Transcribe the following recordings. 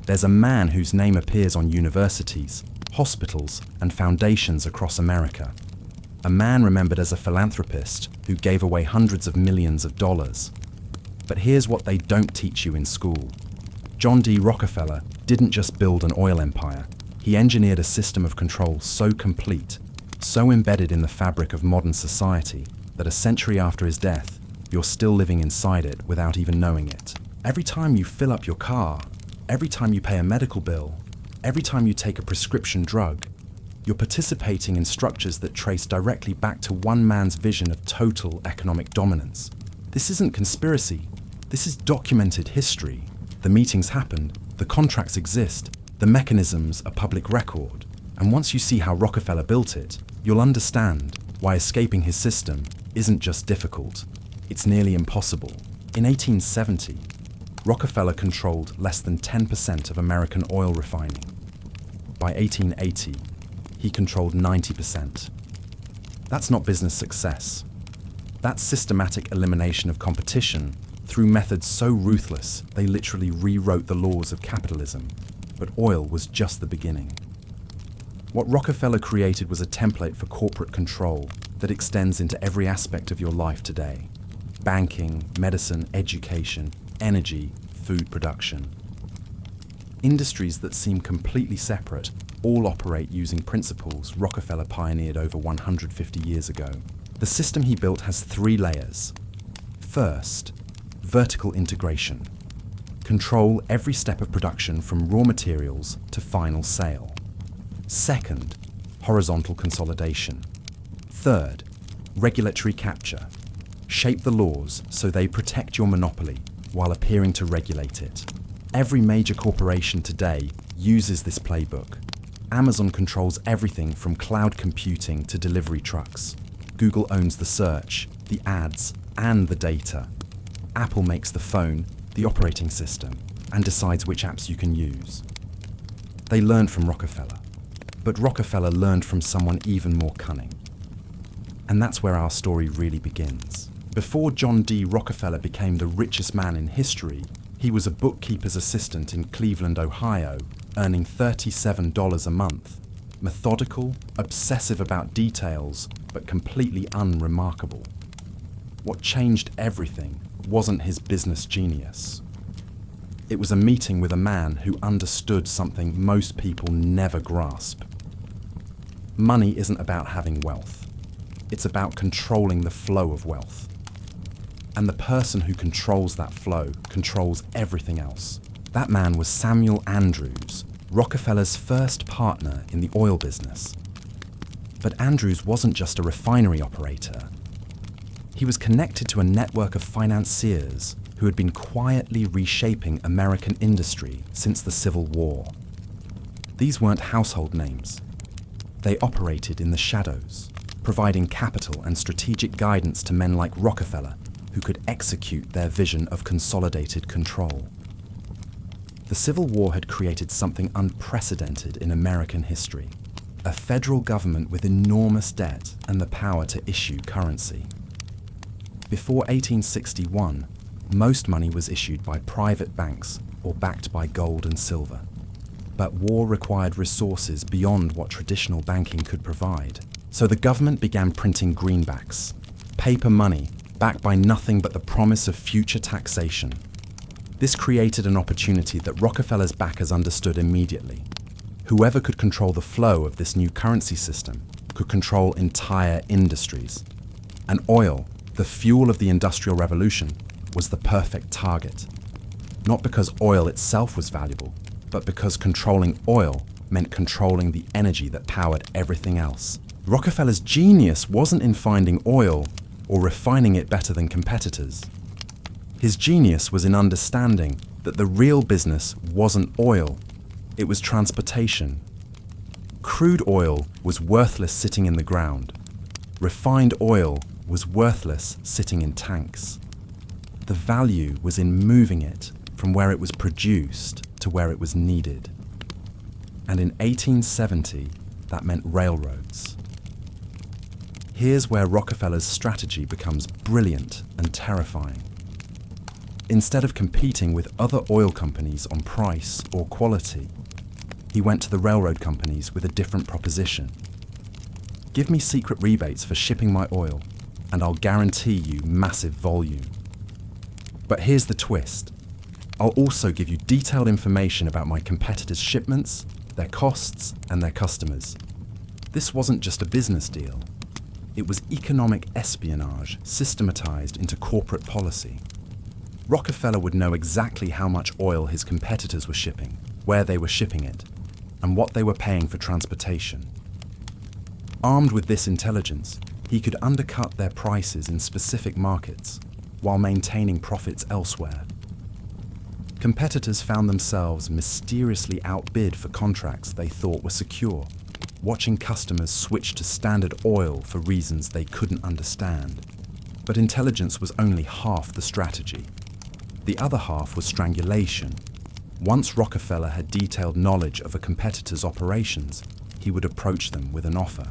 There's a man whose name appears on universities, hospitals, and foundations across America. A man remembered as a philanthropist who gave away hundreds of millions of dollars. But here's what they don't teach you in school. John D. Rockefeller didn't just build an oil empire. He engineered a system of control so complete, so embedded in the fabric of modern society, that a century after his death, you're still living inside it without even knowing it. Every time you fill up your car, every time you pay a medical bill, every time you take a prescription drug, you're participating in structures that trace directly back to one man's vision of total economic dominance. This isn't conspiracy. This is documented history. The meetings happened, the contracts exist, the mechanisms are public record. And once you see how Rockefeller built it, you'll understand why escaping his system isn't just difficult, it's nearly impossible. In 1870, Rockefeller controlled less than 10% of American oil refining. By 1880, he controlled 90%. That's not business success. That's systematic elimination of competition through methods so ruthless they literally rewrote the laws of capitalism. But oil was just the beginning. What Rockefeller created was a template for corporate control that extends into every aspect of your life today. Banking, medicine, education, energy, food production. Industries that seem completely separate all operate using principles Rockefeller pioneered over 150 years ago. The system he built has 3 layers. First, vertical integration. Control every step of production from raw materials to final sale. Second, horizontal consolidation. Third, regulatory capture. Shape the laws so they protect your monopoly while appearing to regulate it. Every major corporation today uses this playbook. Amazon controls everything from cloud computing to delivery trucks. Google owns the search, the ads, and the data. Apple makes the phone, the operating system, and decides which apps you can use. They learned from Rockefeller, but Rockefeller learned from someone even more cunning. And that's where our story really begins. Before John D. Rockefeller became the richest man in history, he was a bookkeeper's assistant in Cleveland, Ohio, earning $37 a month. Methodical, obsessive about details, but completely unremarkable. What changed everything wasn't his business genius. It was a meeting with a man who understood something most people never grasp. Money isn't about having wealth. It's about controlling the flow of wealth. And the person who controls that flow controls everything else. That man was Samuel Andrews, Rockefeller's first partner in the oil business. But Andrews wasn't just a refinery operator. He was connected to a network of financiers who had been quietly reshaping American industry since the Civil War. These weren't household names. They operated in the shadows, providing capital and strategic guidance to men like Rockefeller who could execute their vision of consolidated control. The Civil War had created something unprecedented in American history, a federal government with enormous debt and the power to issue currency. Before 1861, most money was issued by private banks or backed by gold and silver. But war required resources beyond what traditional banking could provide. So the government began printing greenbacks, paper money backed by nothing but the promise of future taxation. This created an opportunity that Rockefeller's backers understood immediately. Whoever could control the flow of this new currency system could control entire industries. And oil, the fuel of the Industrial Revolution, was the perfect target. Not because oil itself was valuable, but because controlling oil meant controlling the energy that powered everything else. Rockefeller's genius wasn't in finding oil or refining it better than competitors. His genius was in understanding that the real business wasn't oil, it was transportation. Crude oil was worthless sitting in the ground. Refined oil was worthless sitting in tanks. The value was in moving it from where it was produced to where it was needed. And in 1870, that meant railroads. Here's where Rockefeller's strategy becomes brilliant and terrifying. Instead of competing with other oil companies on price or quality, he went to the railroad companies with a different proposition. Give me secret rebates for shipping my oil, and I'll guarantee you massive volume. But here's the twist. I'll also give you detailed information about my competitors' shipments, their costs, and their customers. This wasn't just a business deal. It was economic espionage systematized into corporate policy. Rockefeller would know exactly how much oil his competitors were shipping, where they were shipping it, and what they were paying for transportation. Armed with this intelligence, he could undercut their prices in specific markets while maintaining profits elsewhere. Competitors found themselves mysteriously outbid for contracts they thought were secure, watching customers switch to Standard Oil for reasons they couldn't understand. But intelligence was only half the strategy. The other half was strangulation. Once Rockefeller had detailed knowledge of a competitor's operations, he would approach them with an offer.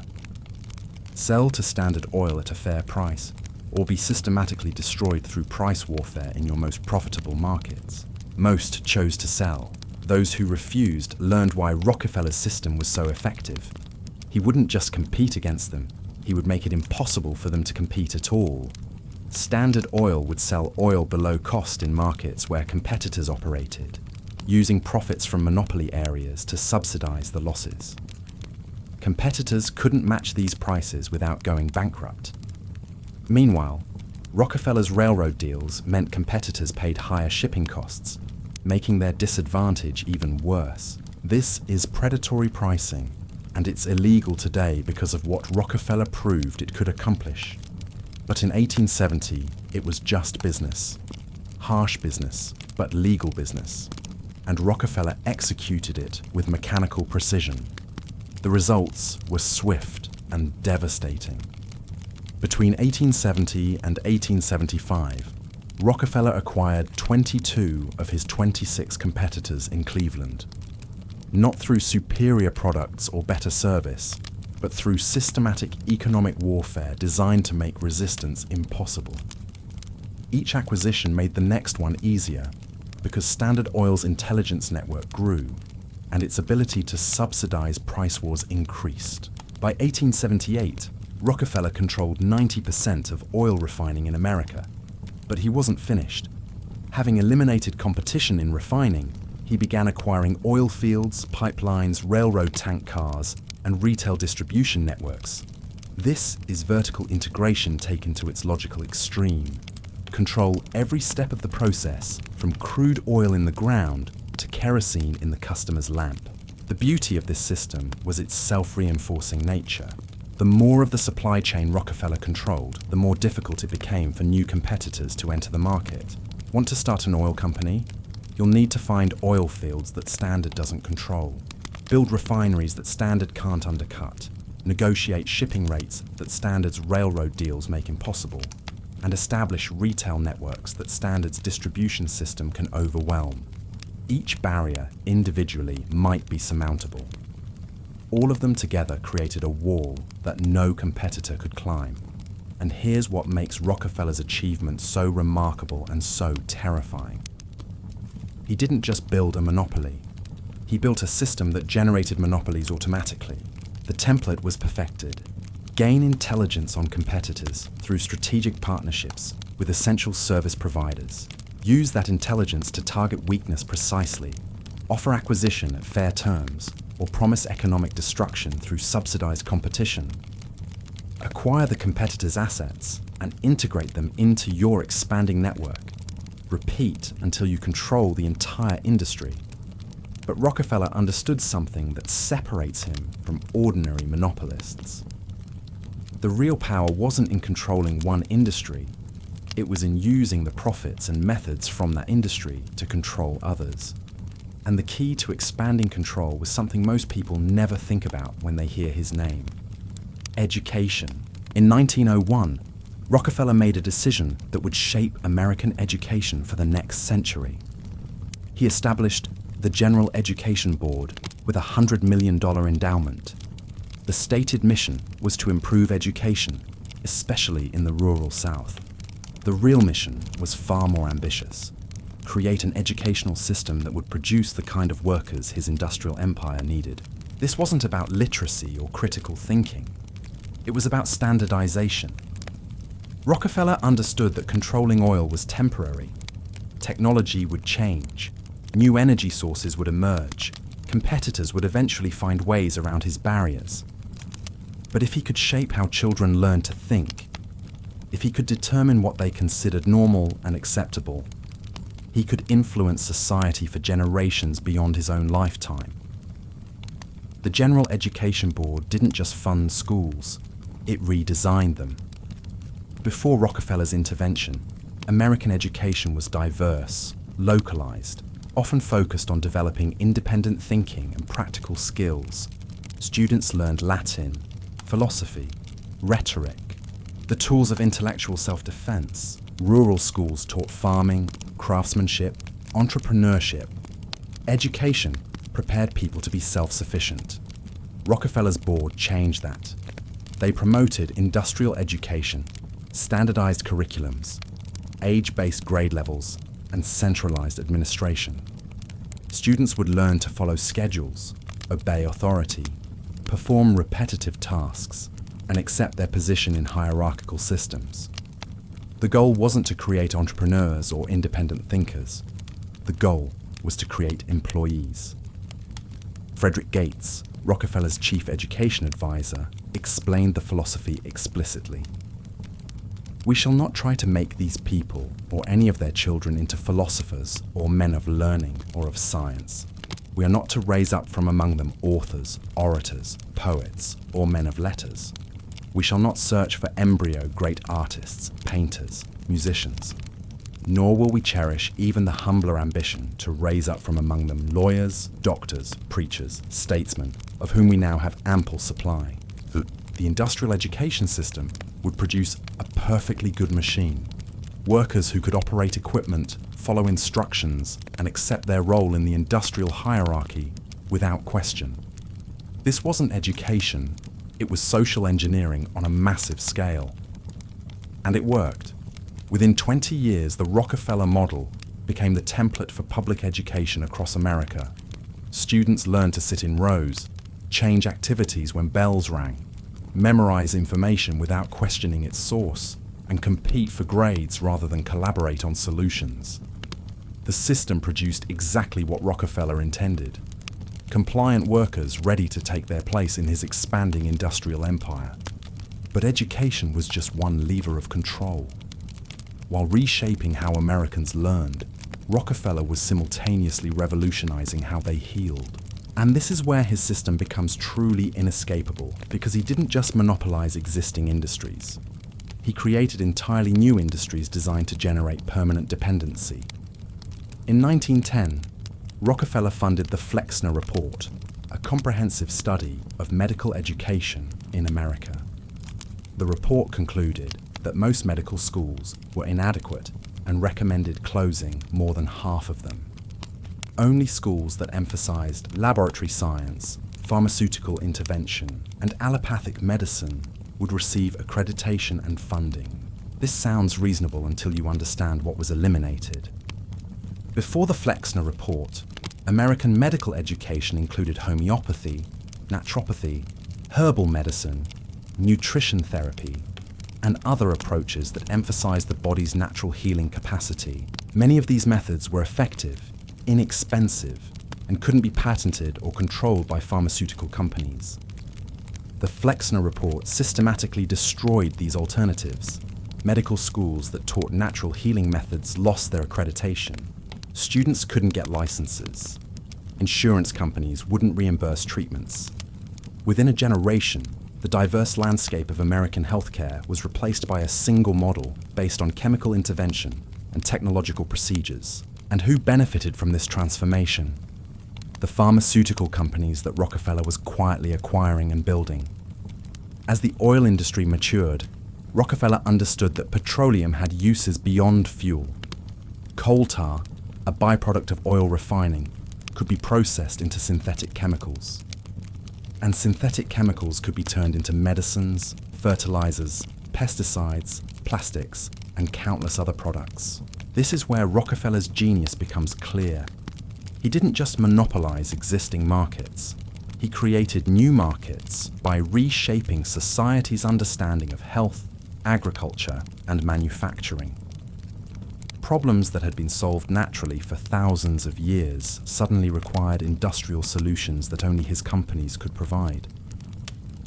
Sell to Standard Oil at a fair price, or be systematically destroyed through price warfare in your most profitable markets. Most chose to sell. Those who refused learned why Rockefeller's system was so effective. He wouldn't just compete against them, he would make it impossible for them to compete at all. Standard Oil would sell oil below cost in markets where competitors operated, using profits from monopoly areas to subsidize the losses. Competitors couldn't match these prices without going bankrupt. Meanwhile, Rockefeller's railroad deals meant competitors paid higher shipping costs, making their disadvantage even worse. This is predatory pricing, and it's illegal today because of what Rockefeller proved it could accomplish. But in 1870, it was just business. Harsh business, but legal business. And Rockefeller executed it with mechanical precision. The results were swift and devastating. Between 1870 and 1875, Rockefeller acquired 22 of his 26 competitors in Cleveland. Not through superior products or better service, but through systematic economic warfare designed to make resistance impossible. Each acquisition made the next one easier because Standard Oil's intelligence network grew and its ability to subsidize price wars increased. By 1878, Rockefeller controlled 90% of oil refining in America, but he wasn't finished. Having eliminated competition in refining, he began acquiring oil fields, pipelines, railroad tank cars, and retail distribution networks. This is vertical integration taken to its logical extreme. Control every step of the process, from crude oil in the ground to kerosene in the customer's lamp. The beauty of this system was its self-reinforcing nature. The more of the supply chain Rockefeller controlled, the more difficult it became for new competitors to enter the market. Want to start an oil company? You'll need to find oil fields that Standard doesn't control. Build refineries that Standard can't undercut. Negotiate shipping rates that Standard's railroad deals make impossible. And establish retail networks that Standard's distribution system can overwhelm. Each barrier, individually, might be surmountable. All of them together created a wall that no competitor could climb. And here's what makes Rockefeller's achievement so remarkable and so terrifying. He didn't just build a monopoly. He built a system that generated monopolies automatically. The template was perfected. Gain intelligence on competitors through strategic partnerships with essential service providers. Use that intelligence to target weakness precisely. Offer acquisition at fair terms, or promise economic destruction through subsidized competition. Acquire the competitor's assets and integrate them into your expanding network. Repeat until you control the entire industry. But Rockefeller understood something that separates him from ordinary monopolists. The real power wasn't in controlling one industry. It was in using the profits and methods from that industry to control others. And the key to expanding control was something most people never think about when they hear his name: education. In 1901, Rockefeller made a decision that would shape American education for the next century. He established the General Education Board with a $100 million endowment. The stated mission was to improve education, especially in the rural South. The real mission was far more ambitious: create an educational system that would produce the kind of workers his industrial empire needed. This wasn't about literacy or critical thinking. It was about standardization. Rockefeller understood that controlling oil was temporary. Technology would change. New energy sources would emerge. Competitors would eventually find ways around his barriers. But if he could shape how children learn to think, if he could determine what they considered normal and acceptable, he could influence society for generations beyond his own lifetime. The General Education Board didn't just fund schools, it redesigned them. Before Rockefeller's intervention, American education was diverse, localized, often focused on developing independent thinking and practical skills. Students learned Latin, philosophy, rhetoric, the tools of intellectual self-defense. Rural schools taught farming, craftsmanship, entrepreneurship. Education prepared people to be self-sufficient. Rockefeller's board changed that. They promoted industrial education, standardized curriculums, age-based grade levels, and centralized administration. Students would learn to follow schedules, obey authority, perform repetitive tasks, and accept their position in hierarchical systems. The goal wasn't to create entrepreneurs or independent thinkers. The goal was to create employees. Frederick Gates, Rockefeller's chief education advisor, explained the philosophy explicitly. We shall not try to make these people or any of their children into philosophers or men of learning or of science. We are not to raise up from among them authors, orators, poets, or men of letters. We shall not search for embryo great artists, painters, musicians. Nor will we cherish even the humbler ambition to raise up from among them lawyers, doctors, preachers, statesmen, of whom we now have ample supply. The industrial education system would produce a perfectly good machine. Workers who could operate equipment, follow instructions, and accept their role in the industrial hierarchy without question. This wasn't education, it was social engineering on a massive scale. And it worked. Within 20 years, the Rockefeller model became the template for public education across America. Students learned to sit in rows, change activities when bells rang, memorize information without questioning its source, and compete for grades rather than collaborate on solutions. The system produced exactly what Rockefeller intended: compliant workers ready to take their place in his expanding industrial empire. But education was just one lever of control. While reshaping how Americans learned, Rockefeller was simultaneously revolutionizing how they healed. And this is where his system becomes truly inescapable, because he didn't just monopolize existing industries. He created entirely new industries designed to generate permanent dependency. In 1910, Rockefeller funded the Flexner Report, a comprehensive study of medical education in America. The report concluded that most medical schools were inadequate and recommended closing more than half of them. Only schools that emphasized laboratory science, pharmaceutical intervention, and allopathic medicine would receive accreditation and funding. This sounds reasonable until you understand what was eliminated. Before the Flexner Report, American medical education included homeopathy, naturopathy, herbal medicine, nutrition therapy, and other approaches that emphasized the body's natural healing capacity. Many of these methods were effective, inexpensive, and couldn't be patented or controlled by pharmaceutical companies. The Flexner Report systematically destroyed these alternatives. Medical schools that taught natural healing methods lost their accreditation. Students couldn't get licenses. Insurance companies wouldn't reimburse treatments. Within a generation, the diverse landscape of American healthcare was replaced by a single model based on chemical intervention and technological procedures. And who benefited from this transformation? The pharmaceutical companies that Rockefeller was quietly acquiring and building. As the oil industry matured, Rockefeller understood that petroleum had uses beyond fuel. Coal tar, a byproduct of oil refining, could be processed into synthetic chemicals. And synthetic chemicals could be turned into medicines, fertilizers, pesticides, plastics, and countless other products. This is where Rockefeller's genius becomes clear. He didn't just monopolize existing markets. He created new markets by reshaping society's understanding of health, agriculture, and manufacturing. Problems that had been solved naturally for thousands of years suddenly required industrial solutions that only his companies could provide.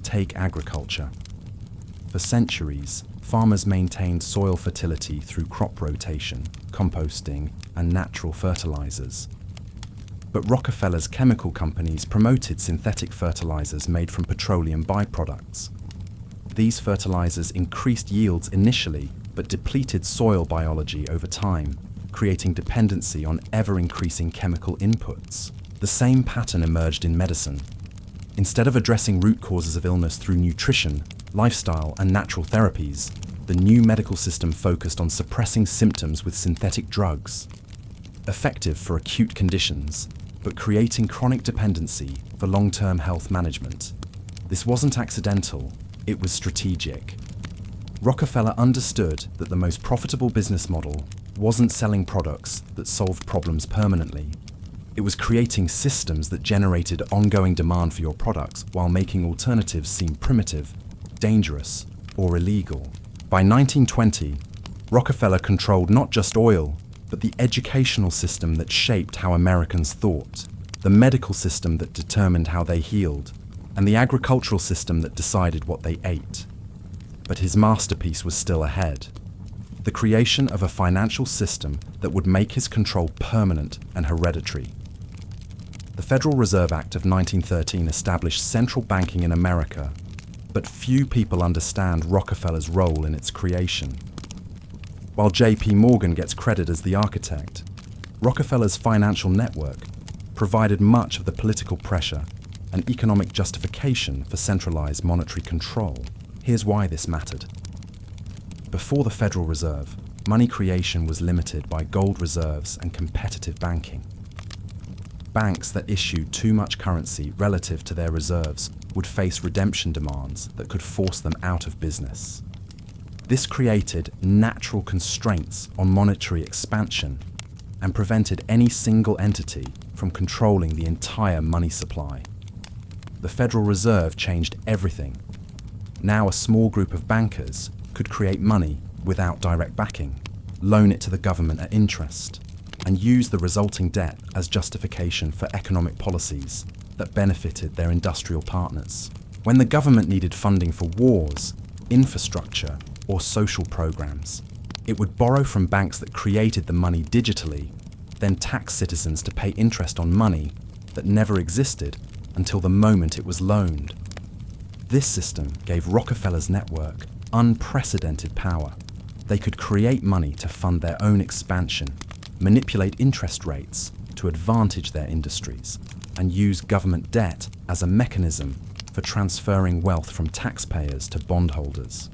Take agriculture. For centuries, farmers maintained soil fertility through crop rotation, composting, and natural fertilizers. But Rockefeller's chemical companies promoted synthetic fertilizers made from petroleum byproducts. These fertilizers increased yields initially, but depleted soil biology over time, creating dependency on ever-increasing chemical inputs. The same pattern emerged in medicine. Instead of addressing root causes of illness through nutrition, lifestyle, and natural therapies, the new medical system focused on suppressing symptoms with synthetic drugs. Effective for acute conditions, but creating chronic dependency for long-term health management. This wasn't accidental, it was strategic. Rockefeller understood that the most profitable business model wasn't selling products that solved problems permanently. It was creating systems that generated ongoing demand for your products while making alternatives seem primitive, dangerous, or illegal. By 1920, Rockefeller controlled not just oil, but the educational system that shaped how Americans thought, the medical system that determined how they healed, and the agricultural system that decided what they ate. But his masterpiece was still ahead. The creation of a financial system that would make his control permanent and hereditary. The Federal Reserve Act of 1913 established central banking in America, but few people understand Rockefeller's role in its creation. While J.P. Morgan gets credit as the architect, Rockefeller's financial network provided much of the political pressure and economic justification for centralized monetary control. Here's why this mattered. Before the Federal Reserve, money creation was limited by gold reserves and competitive banking. Banks that issued too much currency relative to their reserves would face redemption demands that could force them out of business. This created natural constraints on monetary expansion and prevented any single entity from controlling the entire money supply. The Federal Reserve changed everything. Now a small group of bankers could create money without direct backing, loan it to the government at interest, and use the resulting debt as justification for economic policies that benefited their industrial partners. When the government needed funding for wars, infrastructure, or social programs, it would borrow from banks that created the money digitally, then tax citizens to pay interest on money that never existed until the moment it was loaned. This system gave Rockefeller's network unprecedented power. They could create money to fund their own expansion, manipulate interest rates to advantage their industries, and use government debt as a mechanism for transferring wealth from taxpayers to bondholders.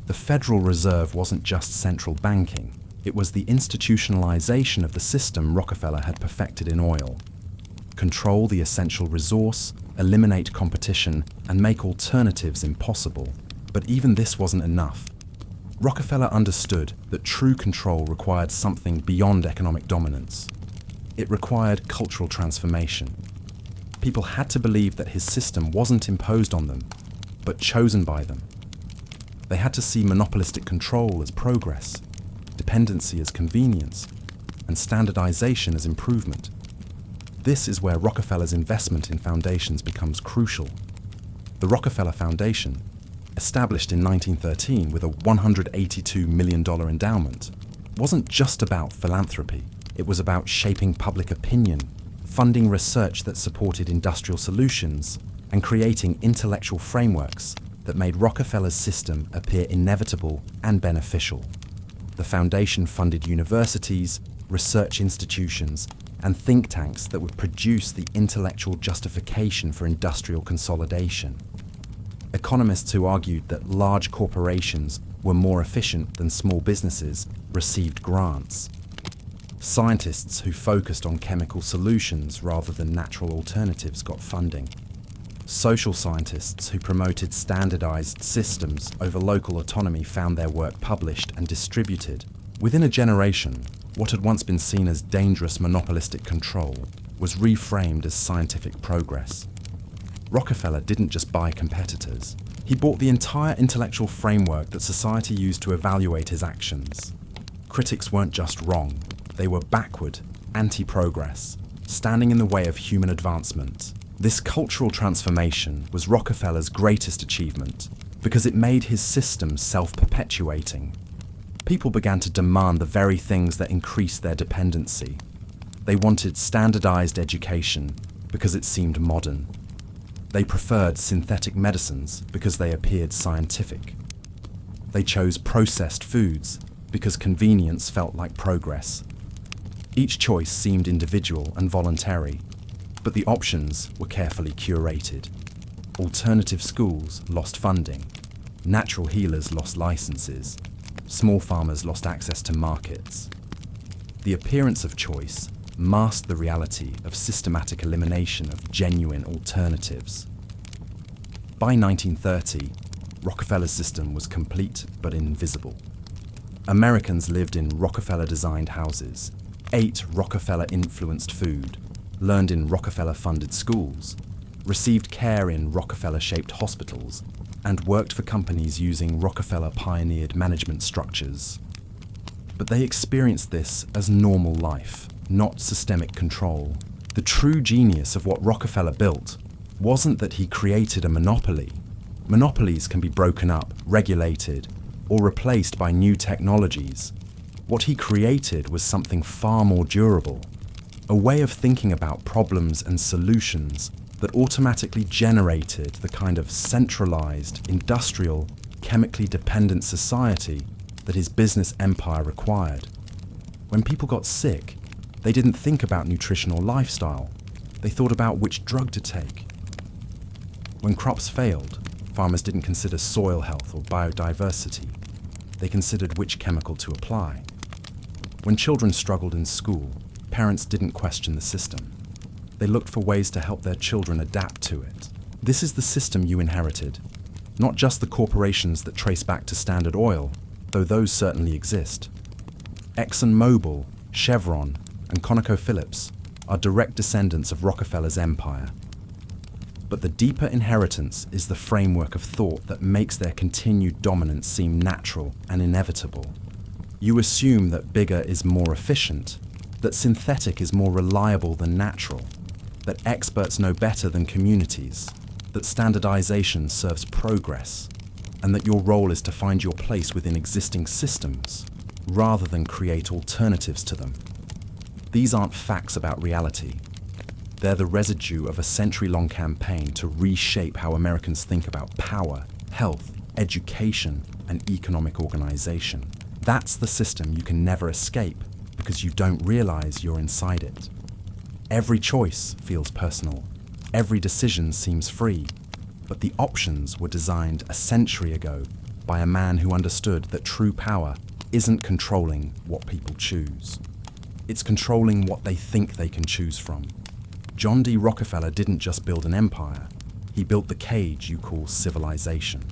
The Federal Reserve wasn't just central banking, it was the institutionalization of the system Rockefeller had perfected in oil. Control the essential resource, eliminate competition, and make alternatives impossible. But even this wasn't enough. Rockefeller understood that true control required something beyond economic dominance. It required cultural transformation. People had to believe that his system wasn't imposed on them, but chosen by them. They had to see monopolistic control as progress, dependency as convenience, and standardization as improvement. This is where Rockefeller's investment in foundations becomes crucial. The Rockefeller Foundation, established in 1913 with a $182 million endowment, wasn't just about philanthropy. It was about shaping public opinion, funding research that supported industrial solutions, and creating intellectual frameworks that made Rockefeller's system appear inevitable and beneficial. The foundation funded universities, research institutions, and think tanks that would produce the intellectual justification for industrial consolidation. Economists who argued that large corporations were more efficient than small businesses received grants. Scientists who focused on chemical solutions rather than natural alternatives got funding. Social scientists who promoted standardized systems over local autonomy found their work published and distributed. Within a generation, What had once been seen as dangerous monopolistic control was reframed as scientific progress. Rockefeller didn't just buy competitors. He bought the entire intellectual framework that society used to evaluate his actions. Critics weren't just wrong, they were backward, anti-progress, standing in the way of human advancement. This cultural transformation was Rockefeller's greatest achievement because it made his system self-perpetuating. People began to demand the very things that increased their dependency. They wanted standardized education because it seemed modern. They preferred synthetic medicines because they appeared scientific. They chose processed foods because convenience felt like progress. Each choice seemed individual and voluntary, but the options were carefully curated. Alternative schools lost funding. Natural healers lost licenses. Small farmers lost access to markets. The appearance of choice masked the reality of systematic elimination of genuine alternatives. By 1930, Rockefeller's system was complete but invisible. Americans lived in Rockefeller-designed houses, ate Rockefeller-influenced food, learned in Rockefeller-funded schools, received care in Rockefeller-shaped hospitals, and worked for companies using Rockefeller-pioneered management structures. But they experienced this as normal life, not systemic control. The true genius of what Rockefeller built wasn't that he created a monopoly. Monopolies can be broken up, regulated, or replaced by new technologies. What he created was something far more durable, a way of thinking about problems and solutions that automatically generated the kind of centralized, industrial, chemically dependent society that his business empire required. When people got sick, they didn't think about nutrition or lifestyle. They thought about which drug to take. When crops failed, farmers didn't consider soil health or biodiversity. They considered which chemical to apply. When children struggled in school, parents didn't question the system. They looked for ways to help their children adapt to it. This is the system you inherited, not just the corporations that trace back to Standard Oil, though those certainly exist. ExxonMobil, Chevron, and ConocoPhillips are direct descendants of Rockefeller's empire. But the deeper inheritance is the framework of thought that makes their continued dominance seem natural and inevitable. You assume that bigger is more efficient, that synthetic is more reliable than natural, that experts know better than communities, that standardization serves progress, and that your role is to find your place within existing systems, rather than create alternatives to them. These aren't facts about reality. They're the residue of a century-long campaign to reshape how Americans think about power, health, education, and economic organization. That's the system you can never escape because you don't realize you're inside it. Every choice feels personal. Every decision seems free. But the options were designed a century ago by a man who understood that true power isn't controlling what people choose. It's controlling what they think they can choose from. John D. Rockefeller didn't just build an empire. He built the cage you call civilization.